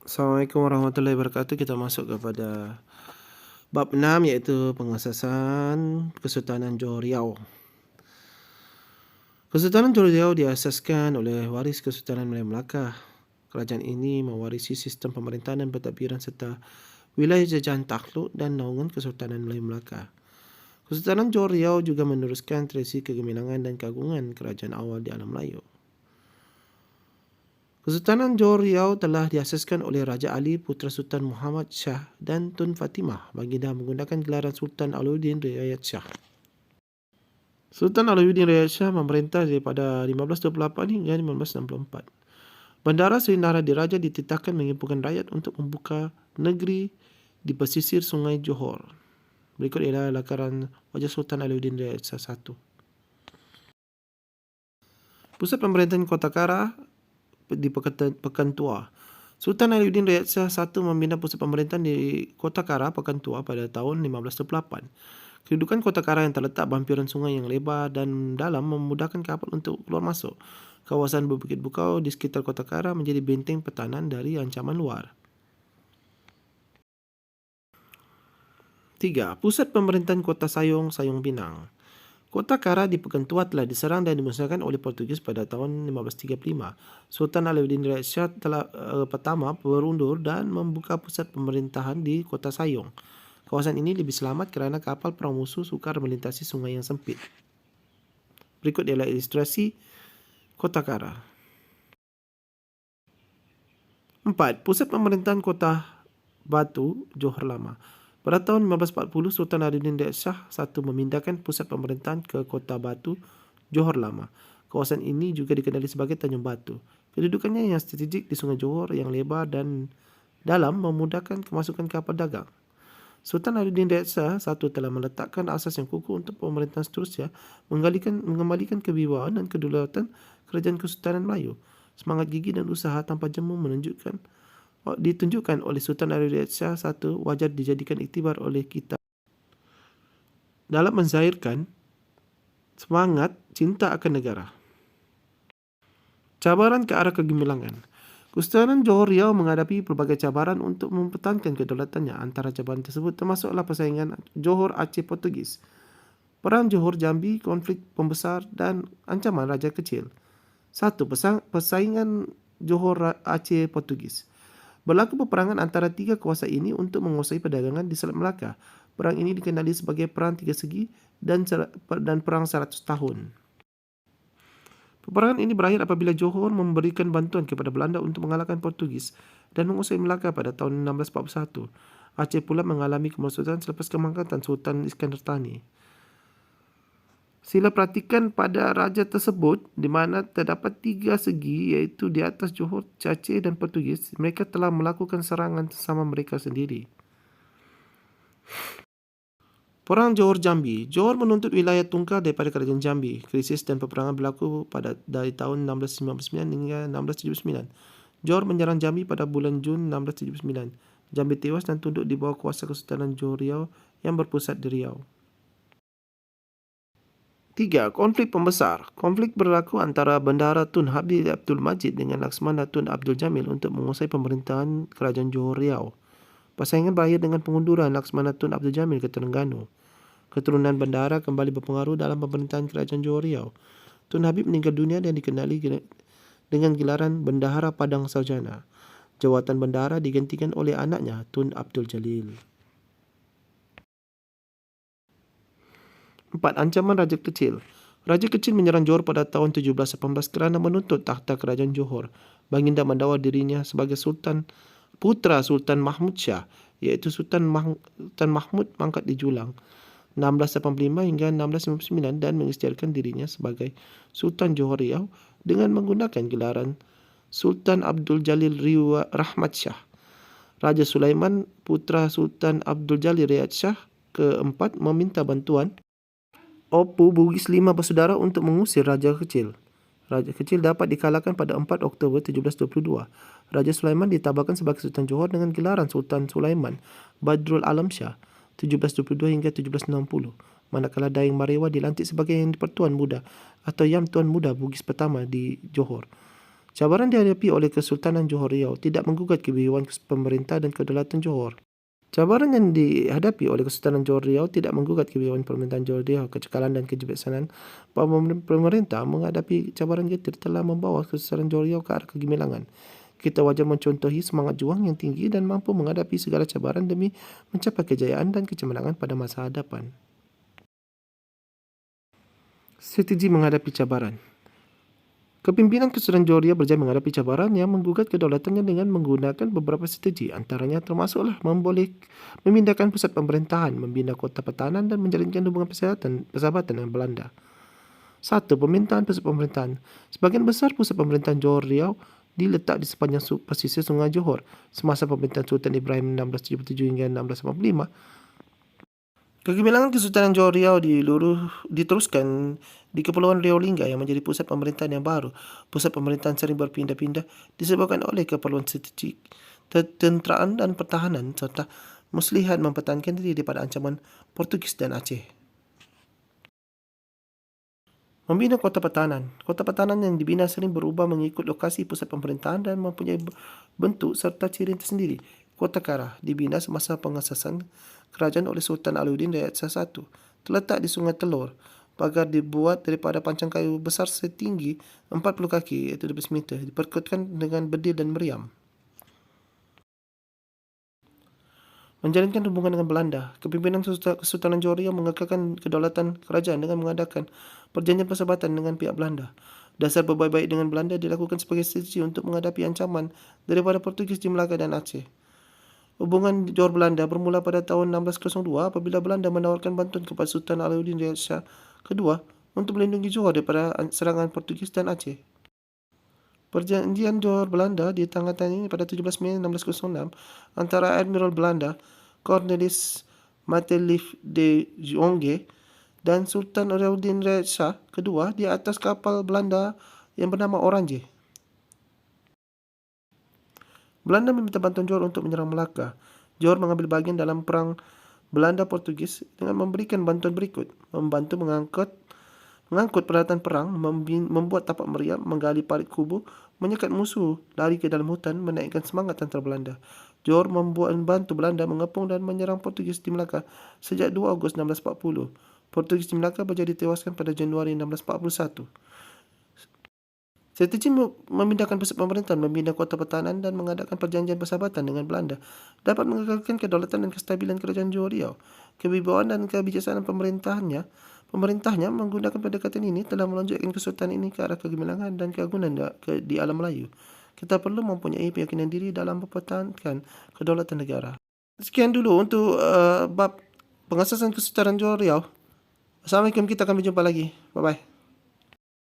Assalamualaikum warahmatullahi wabarakatuh. Kita masuk kepada bab 6 iaitu pengasasan Kesultanan Johor Riau. Kesultanan Johor Riau diasaskan oleh waris Kesultanan Melayu Melaka. Kerajaan ini mewarisi sistem pemerintahan dan pentadbiran serta wilayah jajahan takluk dan naungan Kesultanan Melayu Melaka. Kesultanan Johor Riau juga meneruskan tradisi kegemilangan dan keagungan kerajaan awal di alam Melayu. Kesultanan Johor Riau telah diasaskan oleh Raja Ali Putra Sultan Muhammad Shah dan Tun Fatimah baginda menggunakan gelaran Sultan Alauddin Riayat Shah. Sultan Alauddin Riayat Shah memerintah daripada 1528 hingga 1564. Bandara Seri Nara Diraja dititahkan menghimpunkan rakyat untuk membuka negeri di pesisir Sungai Johor. Berikut ialah lakaran wajah Sultan Alauddin Riayat Shah I. Pusat pemerintahan Kota Kara di Pekan Tua. Sultan Alauddin Riayat Shah I membina pusat pemerintahan di Kota Kara, Pekan Tua pada tahun 1528. Kedudukan Kota Kara yang terletak berhampiran sungai yang lebar dan dalam memudahkan kapal untuk keluar masuk. Kawasan berbukit bukau di sekitar Kota Kara menjadi benteng pertahanan dari ancaman luar. 3. Pusat pemerintahan Kota Sayong, Sayong Pinang. Kota Kara di Pekan Tua telah diserang dan dimusnahkan oleh Portugis pada tahun 1535. Sultan Alauddin Riayat Shah pertama berundur dan membuka pusat pemerintahan di Kota Sayong. Kawasan ini lebih selamat kerana kapal perang musuh sukar melintasi sungai yang sempit. Berikut ialah ilustrasi Kota Kara. 4. Pusat pemerintahan Kota Batu, Johor Lama. Pada tahun 1540, Sultan Alauddin Riayat Shah I memindahkan pusat pemerintahan ke Kota Batu, Johor Lama. Kawasan ini juga dikenali sebagai Tanjung Batu. Kedudukannya yang strategik di Sungai Johor yang lebar dan dalam memudahkan kemasukan kapal dagang. Sultan Alauddin Riayat Shah I telah meletakkan asas yang kukuh untuk pemerintahan seterusnya, mengembalikan kewibawaan dan kedaulatan kerajaan Kesultanan Melayu. Semangat gigih dan usaha tanpa jemu ditunjukkan oleh Sultan Alauddin Riayat Shah I wajar dijadikan iktibar oleh kita dalam menzahirkan semangat cinta akan negara. Cabaran ke arah kegemilangan. Kesultanan Johor Riau menghadapi pelbagai cabaran untuk mempertahankan kedaulatannya. Antara cabaran tersebut termasuklah persaingan Johor Aceh Portugis, Perang Johor Jambi, konflik pembesar dan ancaman Raja Kecil. 1. Persaingan Johor Aceh Portugis. Berlaku peperangan antara tiga kuasa ini untuk menguasai perdagangan di Selat Melaka. Perang ini dikenali sebagai Perang Tiga Segi dan Perang 100 Tahun. Peperangan ini berakhir apabila Johor memberikan bantuan kepada Belanda untuk mengalahkan Portugis dan menguasai Melaka pada tahun 1641. Aceh pula mengalami kemerosotan selepas kemangkatan Sultan Iskandar Thani. Sila perhatikan pada raja tersebut di mana terdapat tiga segi iaitu di atas Johor, Aceh dan Portugis. Mereka telah melakukan serangan sesama mereka sendiri. Perang Johor Jambi. Johor menuntut wilayah tunggal daripada kerajaan Jambi. Krisis dan peperangan berlaku dari tahun 1659 hingga 1679. Johor menyerang Jambi pada bulan Jun 1679. Jambi tewas dan tunduk di bawah kuasa Kesultanan Johor Riau yang berpusat di Riau. 3. Konflik pembesar. Konflik berlaku antara Bendahara Tun Habib Abdul Majid dengan Laksmana Tun Abdul Jamil untuk menguasai pemerintahan kerajaan Johor Riau. Persaingan berakhir dengan pengunduran Laksmana Tun Abdul Jamil ke Terengganu. Keturunan bendahara kembali berpengaruh dalam pemerintahan kerajaan Johor Riau. Tun Habib meninggal dunia dan dikenali dengan gelaran Bendahara Padang Sarjana. Jawatan bendahara digantikan oleh anaknya Tun Abdul Jalil. 4. Ancaman Raja Kecil. Raja Kecil menyerang Johor pada tahun 1718 kerana menuntut takhta kerajaan Johor. Baginda mendakwa dirinya sebagai putra Sultan Mahmud Shah, iaitu Sultan Mahmud mangkat di Julang 1685 hingga 1659 dan mengisytiharkan dirinya sebagai Sultan Johor Riau dengan menggunakan gelaran Sultan Abdul Jalil Rahmat Shah. Raja Sulaiman, putra Sultan Abdul Jalil Riayat Shah keempat meminta bantuan Opu Bugis 5 bersaudara untuk mengusir Raja Kecil. Raja Kecil dapat dikalahkan pada 4 Oktober 1722. Raja Sulaiman ditabarkan sebagai Sultan Johor dengan gelaran Sultan Sulaiman Badrul Alam Shah 1722 hingga 1760. Manakala Daeng Marewa dilantik sebagai Yang di-Pertuan Muda atau Yang Tuan Muda Bugis pertama di Johor. Cabaran dihadapi oleh Kesultanan Johor Riau tidak menggugat kebiawaan pemerintah dan kedaulatan Johor. Cabaran yang dihadapi oleh Kesultanan Johor Riau tidak menggugat kebiawaan pemerintahan Johor Riau. Kecekalan dan kebijaksanaan pemerintah menghadapi cabaran getir telah membawa Kesultanan Johor Riau ke arah kegemilangan. Kita wajar mencontohi semangat juang yang tinggi dan mampu menghadapi segala cabaran demi mencapai kejayaan dan kecemerlangan pada masa hadapan. Strategi menghadapi cabaran. Kepimpinan Kesultanan Johor Riau berjaya menghadapi cabaran yang menggugat kedaulatannya dengan menggunakan beberapa strategi, antaranya termasuklah memindahkan pusat pemerintahan, membina kota pertahanan dan menjalinkan hubungan persahabatan dengan Belanda. 1. Pemindahan pusat pemerintahan. Sebagian besar pusat pemerintahan Johor Riau diletak di sepanjang pesisir Sungai Johor. Semasa pemerintahan Sultan Ibrahim 1677 hingga 1685, kegemilangan Kesultanan Johor Riau diteruskan di Kepulauan Riau Lingga yang menjadi pusat pemerintahan yang baru. Pusat pemerintahan sering berpindah-pindah disebabkan oleh keperluan strategik, ketenteraan dan pertahanan serta muslihat mempertahankan diri daripada ancaman Portugis dan Aceh. Membina kota pertahanan. Kota pertahanan yang dibina sering berubah mengikut lokasi pusat pemerintahan dan mempunyai bentuk serta ciri tersendiri. Kota Kara dibina semasa pengasasan kerajaan oleh Sultan Alauddin Raja I. Terletak di Sungai Telur. Pagar dibuat daripada pancang kayu besar setinggi 40 kaki iaitu 12 meter. Diperkuatkan dengan bedil dan meriam. Menjalinkan hubungan dengan Belanda. Kepimpinan Kesultanan Johor Riau mengekalkan kedaulatan kerajaan dengan mengadakan perjanjian persahabatan dengan pihak Belanda. Dasar berbaik-baik dengan Belanda dilakukan sebagai strategi untuk menghadapi ancaman daripada Portugis di Melaka dan Aceh. Hubungan Johor-Belanda bermula pada tahun 1602 apabila Belanda menawarkan bantuan kepada Sultan Alauddin Raja II untuk melindungi Johor daripada serangan Portugis dan Aceh. Perjanjian Johor-Belanda ditandatangani pada 17 Mei 1606 antara Admiral Belanda Cornelis Matelif de Jonge dan Sultan Alauddin Raja II di atas kapal Belanda yang bernama Orange. Belanda meminta bantuan Johor untuk menyerang Melaka. Johor mengambil bahagian dalam perang Belanda-Portugis dengan memberikan bantuan berikut: membantu mengangkut peralatan perang, membuat tapak meriam, menggali parit kubu, menyekat musuh lari ke dalam hutan, menaikkan semangat tentera Belanda. Johor membantu Belanda mengepung dan menyerang Portugis di Melaka sejak 2 Ogos 1640. Portugis di Melaka berjaya ditewaskan pada Januari 1641. Strategi memindahkan pusat pemerintahan, membina kota pertahanan dan mengadakan perjanjian persahabatan dengan Belanda dapat mengekalkan kedaulatan dan kestabilan kerajaan Johor Riau. Kewibawaan dan kebijaksanaan pemerintahnya menggunakan pendekatan ini telah melonjakkan kesultanan ini ke arah kegemilangan dan keagungan di alam Melayu. Kita perlu mempunyai keyakinan diri dalam mempertahankan kedaulatan negara. Sekian dulu untuk bab pengasasan Kesultanan Johor Riau. Assalamualaikum, kita akan berjumpa lagi. Bye-bye.